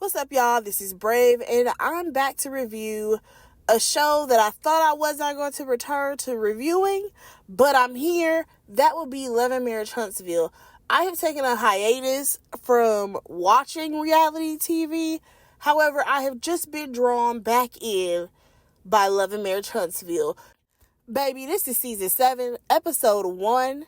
What's up, y'all? This is Brave, and I'm back to review a show that I thought I was not going to return to reviewing, but I'm here. That would be Love and Marriage Huntsville. I have taken a hiatus from watching reality TV. However, I have just been drawn back in by Love and Marriage Huntsville. Baby, this is season 7, episode 1.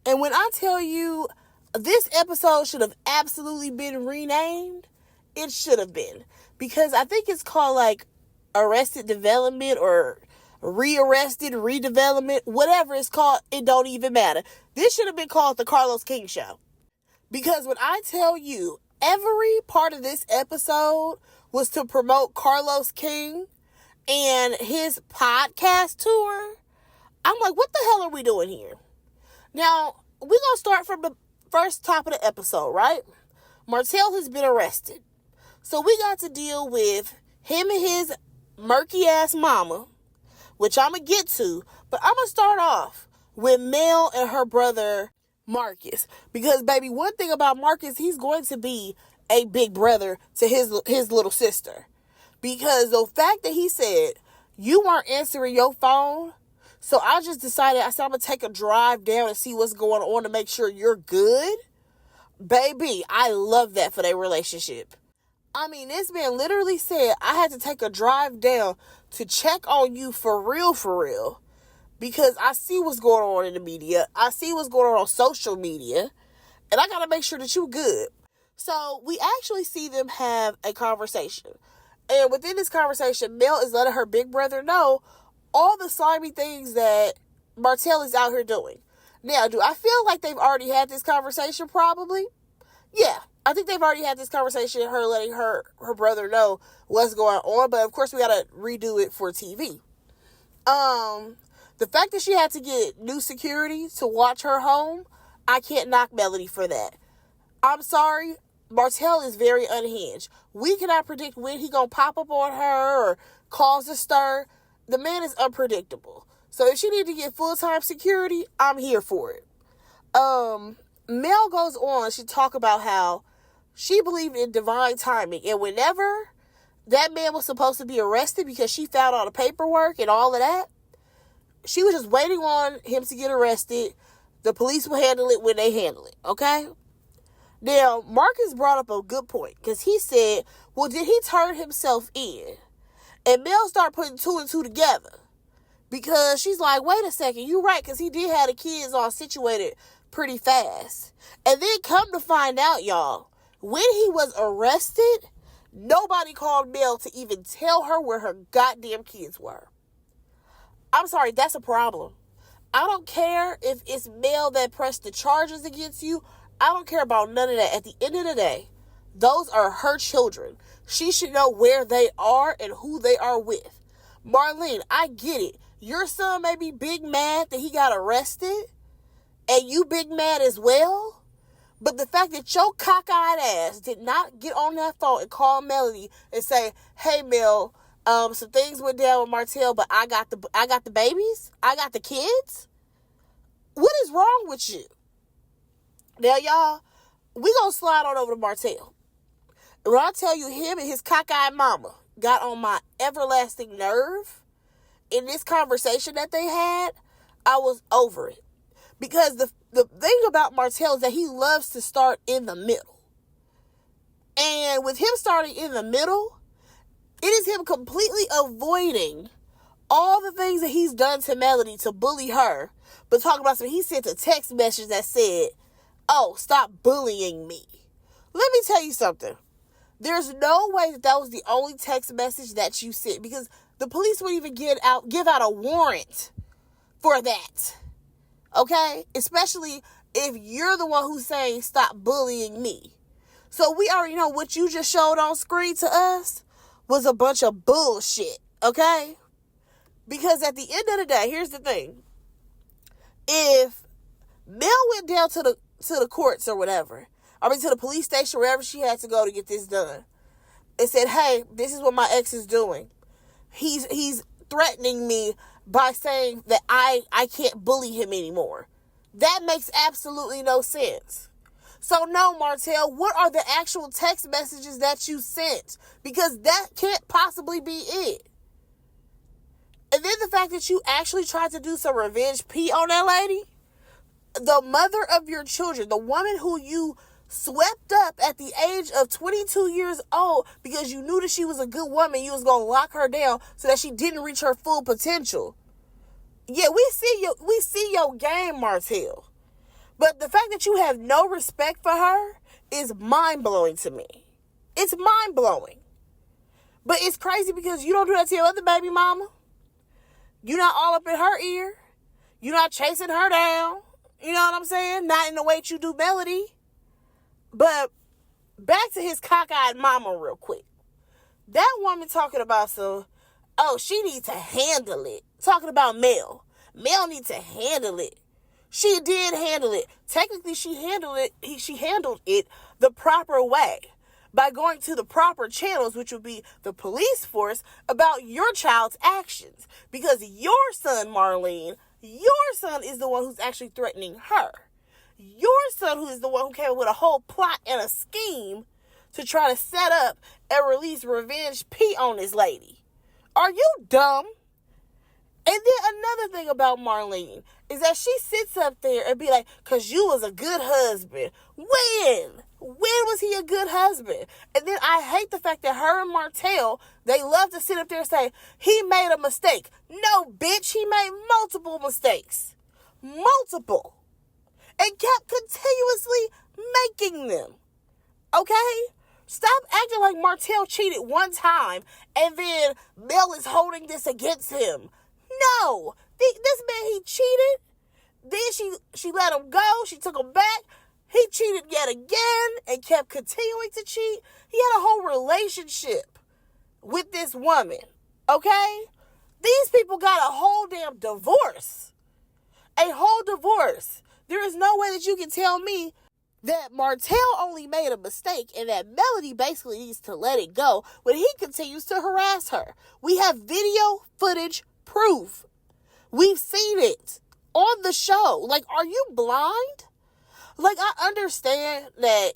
And when I tell you this episode should have absolutely been renamed, it should have been. Because I think it's called like Arrested Development or Rearrested Redevelopment. Whatever it's called, it don't even matter. This should have been called The Carlos King Show. Because when I tell you, every part of this episode was to promote Carlos King and his podcast tour. I'm like, what the hell are we doing here? Now, we're going to start from the first top of the episode, right? Martell has been arrested. So we got to deal with him and his murky-ass mama, which I'm going to get to. But I'm going to start off with Mel and her brother, Marcus. Because, baby, one thing about Marcus, he's going to be a big brother to his little sister. Because the fact that he said, you weren't answering your phone, so I just decided, I said, I'm going to take a drive down and see what's going on to make sure you're good. Baby, I love that for their relationship. I mean, this man literally said, I had to take a drive down to check on you for real. Because I see what's going on in the media. I see what's going on social media. And I got to make sure that you're good. So we actually see them have a conversation. And within this conversation, Mel is letting her big brother know all the slimy things that Martell is out here doing. Now, do I feel like they've already had this conversation? Probably. Yeah, I think they've already had this conversation, her letting her brother know what's going on. But, of course, we got to redo it for TV. The fact that she had to get new security to watch her home, I can't knock Melody for that. I'm sorry. Martell is very unhinged. We cannot predict when he gonna pop up on her or cause a stir. The man is unpredictable. So if she need to get full-time security, I'm here for it. Mel goes on. She talk about how she believed in divine timing. And whenever that man was supposed to be arrested because she found all the paperwork and all of that, she was just waiting on him to get arrested. The police will handle it when they handle it. Okay? Now, Marcus brought up a good point. Because he said, well, did he turn himself in? And Mel started putting 2 and 2 together. Because she's like, wait a second, you're right, because he did have the kids all situated pretty fast. And then come to find out, y'all, when he was arrested, nobody called Mel to even tell her where her goddamn kids were. I'm sorry, that's a problem. I don't care if it's Mel that pressed the charges against you. I don't care about none of that. At the end of the day, those are her children. She should know where they are and who they are with. Marlene, I get it. Your son may be big mad that he got arrested, and you big mad as well. But the fact that your cockeyed ass did not get on that phone and call Melody and say, hey, Mel, some things went down with Martell, but I got the babies. I got the kids. What is wrong with you? Now, y'all, we gonna slide on over to Martell. When I tell you, him and his cockeyed mama got on my everlasting nerve in this conversation that they had, I was over it. Because the thing about Martell is that he loves to start in the middle. And with him starting in the middle, it is him completely avoiding all the things that he's done to Melody to bully her. But talking about something, he sent a text message that said, oh, stop bullying me. Let me tell you something. There's no way that was the only text message that you sent, because the police would even give out a warrant for that. Okay? Especially if you're the one who's saying stop bullying me. So we already know what you just showed on screen to us was a bunch of bullshit. Okay? Because at the end of the day, here's the thing. If Mel went down to the courts or whatever, to the police station, wherever she had to go to get this done, and said, hey, this is what my ex is doing. He's threatening me by saying that I can't bully him anymore. That makes absolutely no sense. So no, Martell, what are the actual text messages that you sent? Because that can't possibly be it. And then the fact that you actually tried to do some revenge pee on that lady, the mother of your children, the woman who you swept up at the age of 22 years old because you knew that she was a good woman, you was going to lock her down so that she didn't reach her full potential. Yeah, we see your game, Martell. But the fact that you have no respect for her is mind-blowing to me. It's mind-blowing. But it's crazy because you don't do that to your other baby mama. You're not all up in her ear. You're not chasing her down. You know what I'm saying? Not in the way that you do Melody. But back to his cockeyed mama real quick. That woman talking about she needs to handle it. Talking about Mel. Mel needs to handle it. She did handle it. Technically, she handled it the proper way by going to the proper channels, which would be the police force, about your child's actions. Because your son, Marlene, your son is the one who's actually threatening her. Your son who is the one who came up with a whole plot and a scheme to try to set up and release revenge pee on this lady. Are you dumb? And then another thing about Marlene is that she sits up there and be like, because you was a good husband. When? When was he a good husband? And then I hate the fact that her and Martell, they love to sit up there and say, he made a mistake. No, bitch, he made multiple mistakes. Multiple. And kept continuously making them. Okay? Stop acting like Martell cheated one time and then Mel is holding this against him. No. This man, he cheated. Then she let him go. She took him back. He cheated yet again and kept continuing to cheat. He had a whole relationship with this woman. Okay? These people got a whole damn divorce. A whole divorce. There is no way that you can tell me that Martell only made a mistake and that Melody basically needs to let it go when he continues to harass her. We have video footage proof. We've seen it on the show. Like, are you blind? Like, I understand that,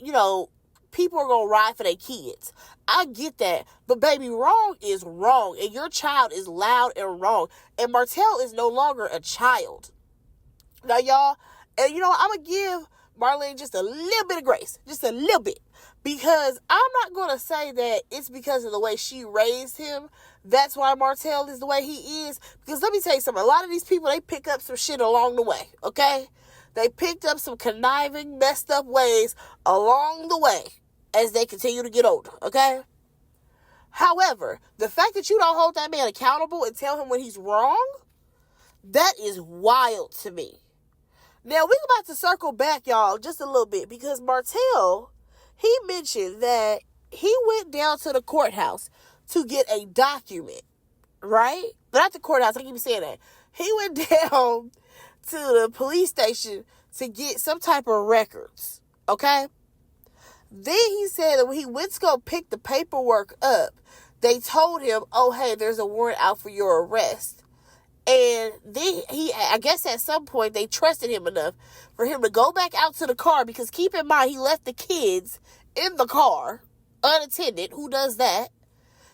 people are going to ride for their kids. I get that. But, baby, wrong is wrong. And your child is loud and wrong. And Martell is no longer a child. Now, y'all, and I'm going to give Marlene just a little bit of grace. Just a little bit. Because I'm not going to say that it's because of the way she raised him. That's why Martell is the way he is. Because let me tell you something. A lot of these people, they pick up some shit along the way. Okay? They picked up some conniving, messed up ways along the way as they continue to get older. Okay? However, the fact that you don't hold that man accountable and tell him when he's wrong, that is wild to me. Now, we're about to circle back, y'all, just a little bit. Because Martell, he mentioned that he went down to the courthouse to get a document, right? But not the courthouse, I keep saying that. He went down to the police station to get some type of records, okay? Then he said that when he went to go pick the paperwork up, they told him, oh, hey, there's a warrant out for your arrest. And then I guess at some point, they trusted him enough for him to go back out to the car because keep in mind, he left the kids in the car, unattended. Who does that?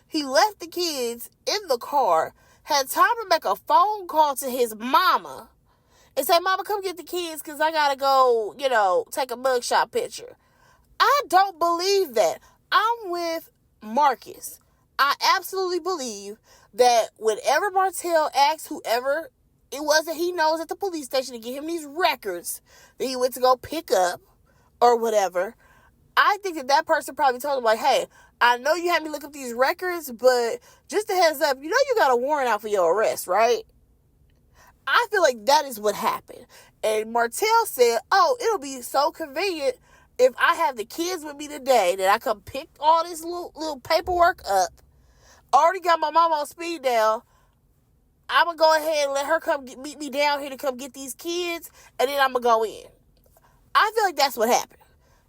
He left the kids in the car, had time to make a phone call to his mama and say, Mama, come get the kids because I got to go, take a mugshot picture. I don't believe that. I'm with Marcus. I absolutely believe that whenever Martell asks whoever it was that he knows at the police station to get him these records that he went to go pick up or whatever, I think that person probably told him, like, hey, I know you had me look up these records, but just a heads up, you got a warrant out for your arrest, right? I feel like that is what happened. And Martell said, oh, it'll be so convenient if I have the kids with me today that I come pick all this little paperwork up. Already got my mom on speed dial. I'm going to go ahead and let her come meet me down here to come get these kids, and then I'm going to go in. I feel like that's what happened.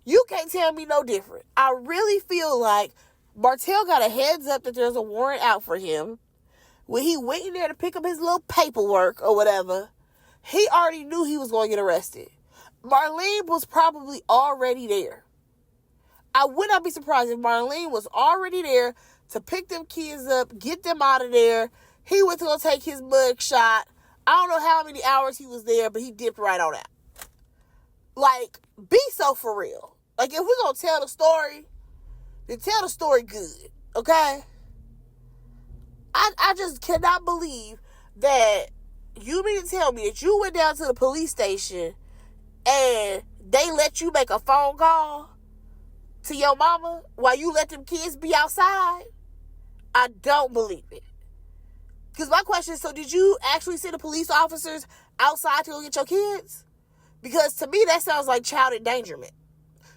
You can't tell me no different. I really feel like Martell got a heads up that there's a warrant out for him. When he went in there to pick up his little paperwork or whatever, he already knew he was going to get arrested. Marlene was probably already there. I would not be surprised if Marlene was already there to pick them kids up, get them out of there. He went to go take his mug shot. I don't know how many hours he was there, but he dipped right on out. Like, be so for real. Like, if we're going to tell the story, then tell the story good, okay? I just cannot believe that you mean to tell me that you went down to the police station and they let you make a phone call to your mama while you let them kids be outside? I don't believe it. Because my question is, so did you actually send the police officers outside to go get your kids? Because to me, that sounds like child endangerment.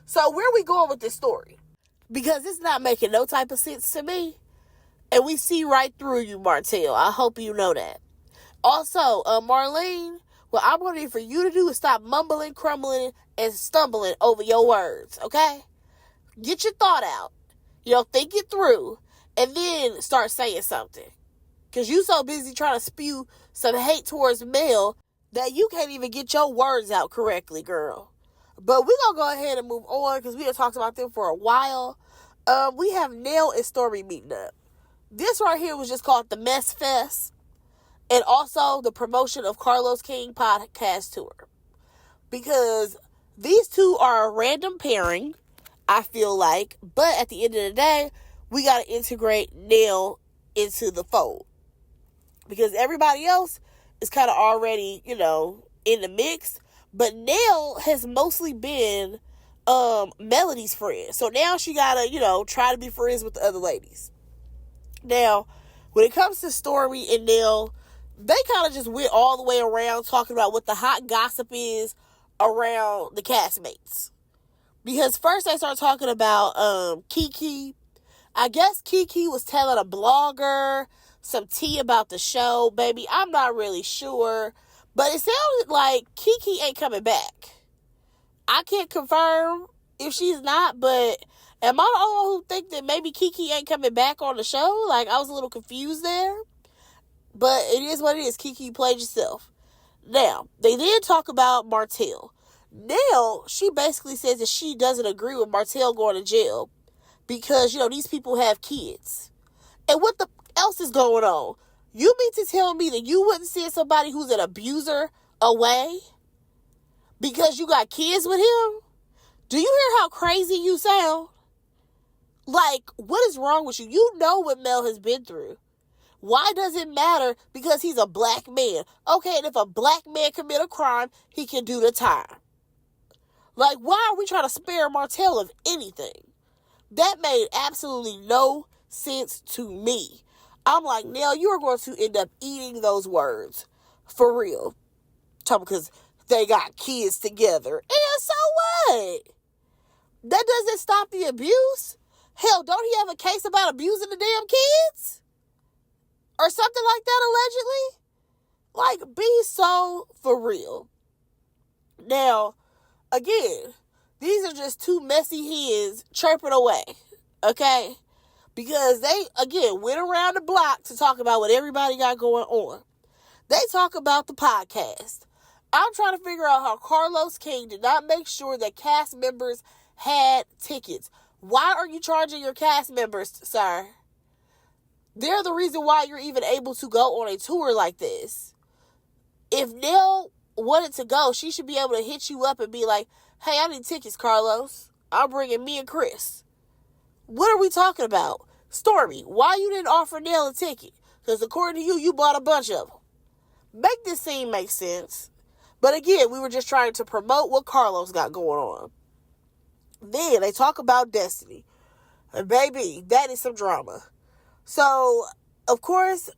So where are we going with this story? Because it's not making no type of sense to me. And we see right through you, Martell. I hope you know that. Also, Marlene, what I'm going to need for you to do is stop mumbling, crumbling, and stumbling over your words, okay? Get your thought out. Think it through. And then start saying something. Because you so busy trying to spew some hate towards Mel that you can't even get your words out correctly, girl. But we're going to go ahead and move on because we have talked about them for a while. We have Nell and Stormy meeting up. This right here was just called the Mess Fest. And also the promotion of Carlos King podcast tour. Because these two are a random pairing, I feel like. But at the end of the day, we got to integrate Nell into the fold. Because everybody else is kind of already, in the mix. But Nell has mostly been Melody's friend. So now she got to, try to be friends with the other ladies. Now, when it comes to Stormy and Nell, they kind of just went all the way around talking about what the hot gossip is around the castmates. Because first they started talking about Kiki. I guess Kiki was telling a blogger some tea about the show. Baby, I'm not really sure. But it sounded like Kiki ain't coming back. I can't confirm if she's not, but am I the only one who think that maybe Kiki ain't coming back on the show? Like, I was a little confused there. But it is what it is. Kiki, played yourself. Now, they then talk about Martell. Nell, she basically says that she doesn't agree with Martell going to jail because, these people have kids. And what the else is going on? You mean to tell me that you wouldn't send somebody who's an abuser away because you got kids with him? Do you hear how crazy you sound? Like, what is wrong with you? You know what Mel has been through. Why does it matter? Because he's a black man. Okay, and if a black man commit a crime, he can do the time. Like, why are we trying to spare Martell of anything? That made absolutely no sense to me. I'm like, Nell, you are going to end up eating those words. For real. Because they got kids together. And so what? That doesn't stop the abuse. Hell, don't he have a case about abusing the damn kids? Or something like that, allegedly? Like, be so for real. Now, again, these are just two messy hens chirping away. Okay? Because they, again, went around the block to talk about what everybody got going on. They talk about the podcast. I'm trying to figure out how Carlos King did not make sure that cast members had tickets. Why are you charging your cast members, sir? They're the reason why you're even able to go on a tour like this. If Nell wanted to go, she should be able to hit you up and be like, hey, I need tickets, Carlos. I'm bringing me and Chris. What are we talking about? Stormy, why you didn't offer Nell a ticket? Because according to you, you bought a bunch of them. Make this scene make sense. But again, we were just trying to promote what Carlos got going on. Then they talk about Destiny. And baby, that is some drama. So, of course,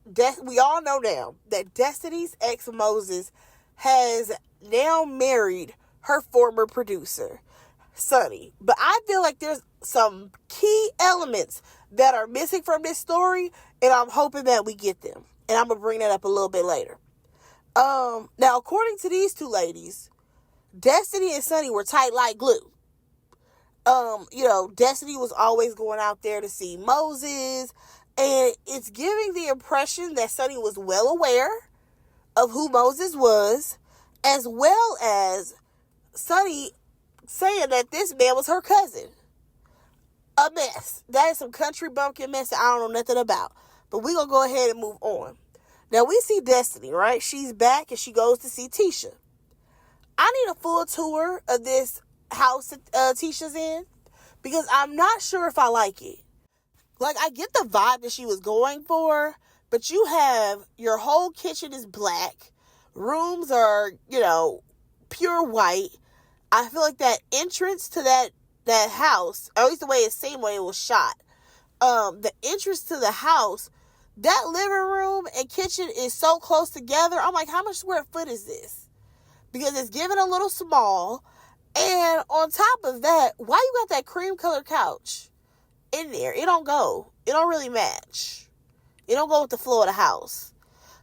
we all know now that Destiny's ex Moses has now married her former producer, Sonny. But I feel like there's some key elements that are missing from this story, and I'm hoping that we get them. And I'm going to bring that up a little bit later. Now, according to these two ladies, Destiny and Sonny were tight like glue. Destiny was always going out there to see Moses. And it's giving the impression that Sonny was well aware of who Moses was, as well as Sonny saying that this man was her cousin. A mess. That is some country bumpkin mess that I don't know nothing about. But we're going to go ahead and move on. Now, we see Destiny, right? She's back and she goes to see Tisha. I need a full tour of this house that Tisha's in, because I'm not sure if I like it. Like, I get the vibe that she was going for, but you have your whole kitchen is black. Rooms are, pure white. I feel like that entrance to that house, or at least the way it seemed when it was shot, the entrance to the house, that living room and kitchen is so close together. I'm like, how much square foot is this? Because it's given a little small. And on top of that, why you got that cream colored couch in there? It don't go. It don't really match. It don't go with the floor of the house.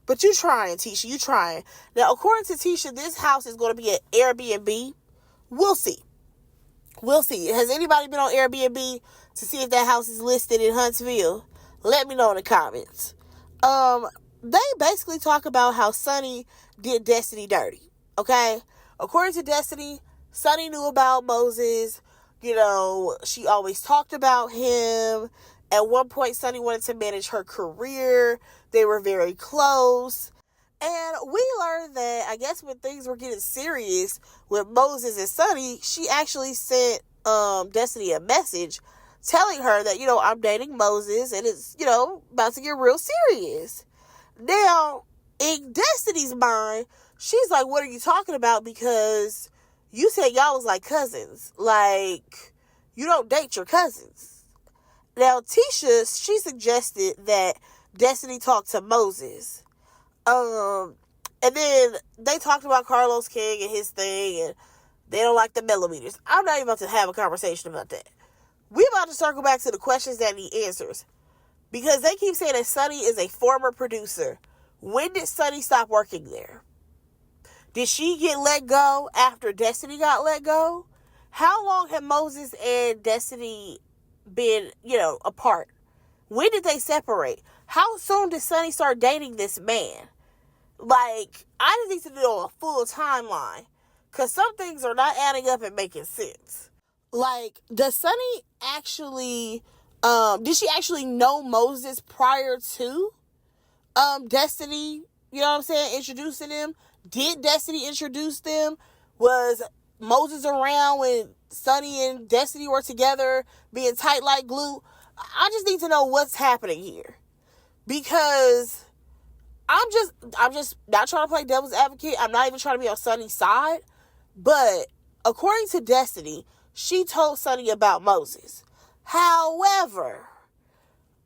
But you trying, Tisha. You trying. Now, according to Tisha, this house is going to be an Airbnb. We'll see. We'll see. Has anybody been on Airbnb to see if that house is listed in Huntsville? Let me know in the comments. They basically talk about how Sonny did Destiny dirty. Okay? According to Destiny, Sonny knew about Moses. She always talked about him. At one point, Sonny wanted to manage her career. They were very close. And we learned that, I guess, when things were getting serious with Moses and Sonny, she actually sent Destiny a message telling her that, I'm dating Moses and it's, about to get real serious. Now, in Destiny's mind, she's like, what are you talking about? Because you said y'all was like cousins. Like, you don't date your cousins. Now, Tisha, she suggested that Destiny talked to Moses. And then they talked about Carlos King and his thing, and they don't like the millimeters. I'm not even about to have a conversation about that. We're about to circle back to the questions that need answers. Because they keep saying that Sonny is a former producer. When did Sonny stop working there? Did she get let go after Destiny got let go? How long have Moses and Destiny been, apart? When did they separate? How soon did Sonny start dating this man? Like, I just need to know a full timeline. Because some things are not adding up and making sense. Like, does Sonny actually, did she actually know Moses prior to Destiny, introducing him? Did Destiny introduce them? Was Moses around when Sonny and Destiny were together, being tight like glue? I just need to know what's happening here. Because I'm just not trying to play devil's advocate. I'm not even trying to be on Sonny's side. But according to Destiny, she told Sonny about Moses. However,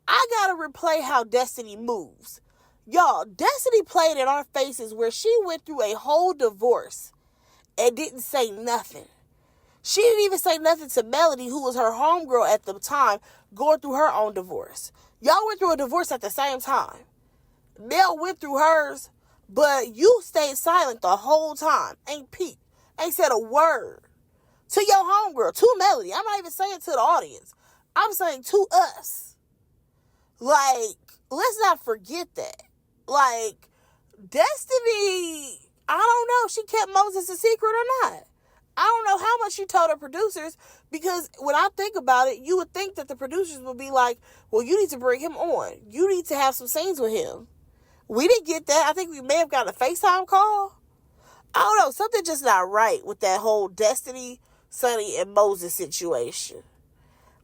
I gotta replay how Destiny moves. Y'all, Destiny played in our faces where she went through a whole divorce and didn't say nothing. She didn't even say nothing to Melody, who was her homegirl at the time, going through her own divorce. Y'all went through a divorce at the same time. Mel went through hers, but you stayed silent the whole time. Ain't peeped. Ain't said a word. To your homegirl, to Melody. I'm not even saying to the audience. I'm saying to us. Like, let's not forget that. Like, Destiny, I don't know if she kept Moses a secret or not. I don't know how much she told her producers, because when I think about it, you would think that the producers would be like, well, you need to bring him on. You need to have some scenes with him. We didn't get that. I think we may have got a FaceTime call. I don't know. Something just not right with that whole Destiny, Sonny, and Moses situation.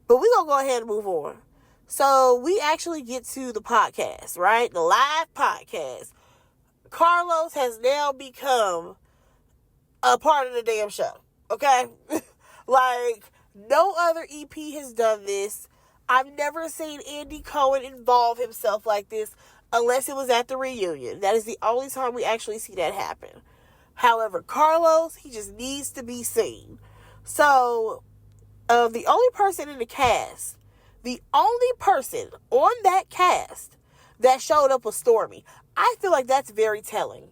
But we're going to go ahead and move on. So we actually get to the podcast, right? The live podcast. Carlos has now become a part of the damn show. Okay? Like, no other EP has done this. I've never seen Andy Cohen involve himself like this unless it was at the reunion. That is the only time we actually see that happen. However, Carlos, he just needs to be seen. So, the only person in the cast, the only person on that cast that showed up was Stormy. I feel like that's very telling.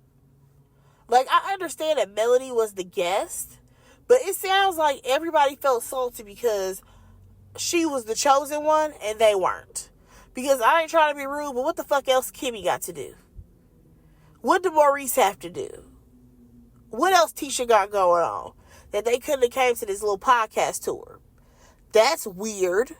Like, I understand that Melody was the guest, but it sounds like everybody felt salty because she was the chosen one and they weren't. Because I ain't trying to be rude, but what the fuck else Kimmy got to do? What did Maurice have to do? What else Tisha got going on? that they couldn't have came to this little podcast tour. That's weird.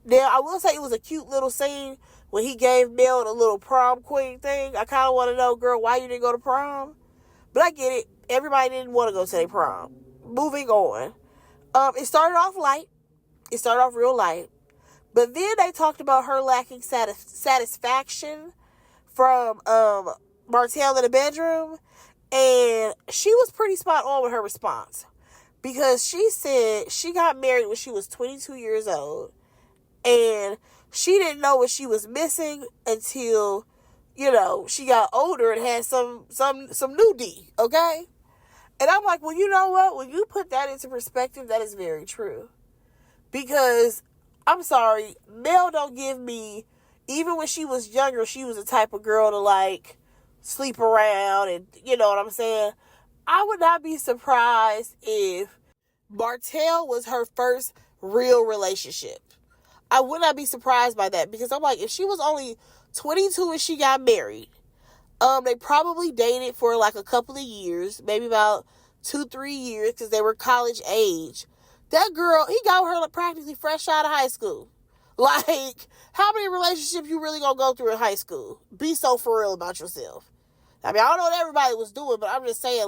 Now, I will say it was a cute little scene when he gave Mel the little prom queen thing. I kind of want to know, girl, why you didn't go to prom? But I get it. Everybody didn't want to go to their prom. Moving on. It started off light. It started off real light. But then they talked about her lacking satisfaction from Martell in the bedroom. And she was pretty spot on with her response. Because she said she got married when she was 22 years old. And she didn't know what she was missing until, she got older and had some new D, okay? And I'm like, well, you know what? When you put that into perspective, that is very true. Because, I'm sorry, Mel don't give me, even when she was younger, she was the type of girl to, sleep around and, you know what I'm saying? I would not be surprised if Martell was her first real relationship. I would not be surprised by that because I'm like, if she was only 22 and she got married, they probably dated for a couple of years, maybe about 2-3 years because they were college age. That girl, he got her practically fresh out of high school. How many relationships you really gonna go through in high school? Be so for real about yourself. I mean, I don't know what everybody was doing, but I'm just saying,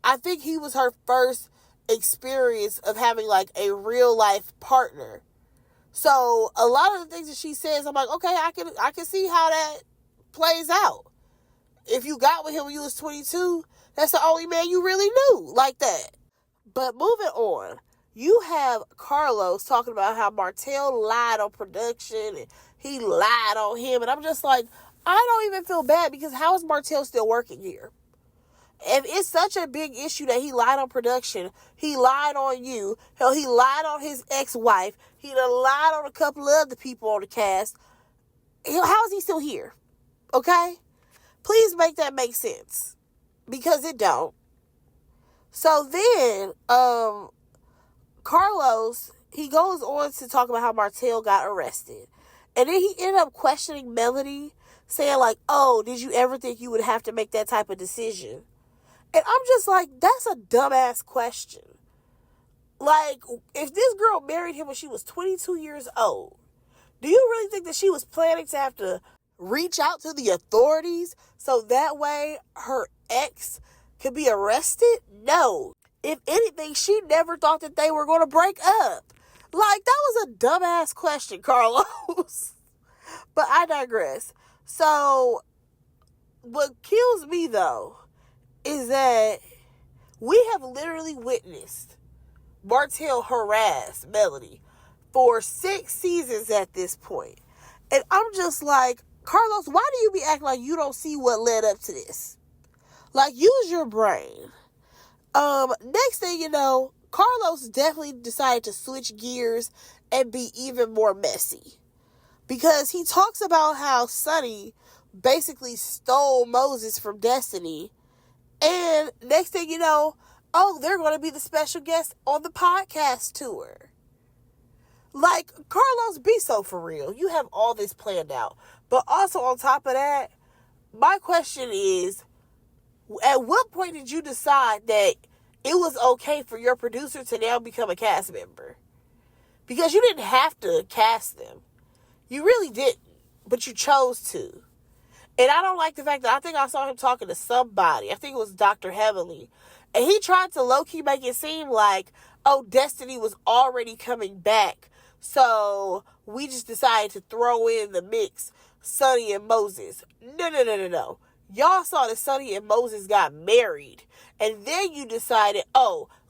I think he was her first experience of having, a real life partner. So, a lot of the things that she says, I'm like, okay, I can see how that plays out. If you got with him when you was 22, that's the only man you really knew like that. But moving on, you have Carlos talking about how Martell lied on production and he lied on him. And I'm just like, I don't even feel bad because how is Martell still working here? If it's such a big issue that he lied on production, he lied on you, hell, he lied on his ex-wife, he done lied on a couple of other people on the cast, how is he still here? Okay? Please make that make sense. Because it don't. So then, Carlos, he goes on to talk about how Martell got arrested. And then he ended up questioning Melody, saying oh, did you ever think you would have to make that type of decision? And I'm just like, that's a dumbass question. If this girl married him when she was 22 years old, do you really think that she was planning to have to reach out to the authorities so that way her ex could be arrested? No. If anything, she never thought that they were going to break up. That was a dumbass question, Carlos. But I digress. So, what kills me, though, is that we have literally witnessed Martell harass Melody for 6 seasons at this point. And I'm just like, Carlos, why do you be acting like you don't see what led up to this? Use your brain. Next thing you know, Carlos definitely decided to switch gears and be even more messy. Because he talks about how Sonny basically stole Moses from Destiny. And next thing you know, they're going to be the special guest on the podcast tour. Carlos, be so for real. You have all this planned out. But also on top of that, my question is, at what point did you decide that it was okay for your producer to now become a cast member? Because you didn't have to cast them. You really didn't. But you chose to. And I don't like the fact that I think I saw him talking to somebody. I think it was Dr. Heavenly. And he tried to low-key make it seem like, Destiny was already coming back. So we just decided to throw in the mix Sonny and Moses. No. Y'all saw that Sonny and Moses got married. And then you decided,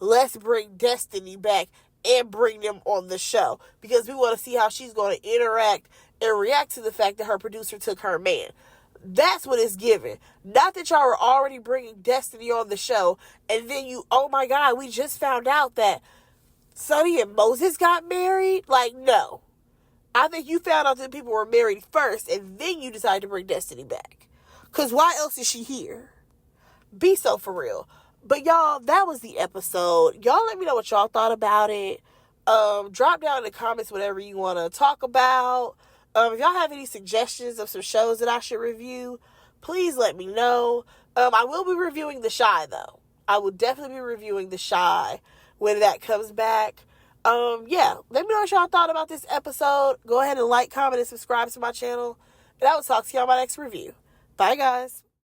let's bring Destiny back and bring them on the show. Because we want to see how she's going to interact and react to the fact that her producer took her man. That's what it's given. Not that y'all were already bringing Destiny on the show. And then oh my God, we just found out that Sonny and Moses got married. No. I think you found out that people were married first. And then you decided to bring Destiny back. Because why else is she here? Be so for real. But y'all, that was the episode. Y'all let me know what y'all thought about it. Drop down in the comments whatever you want to talk about. If y'all have any suggestions of some shows that I should review, please let me know. I will be reviewing The Chi, though. I will definitely be reviewing The Chi when that comes back. Yeah, let me know what y'all thought about this episode. Go ahead and like, comment, and subscribe to my channel. And I will talk to y'all in my next review. Bye, guys.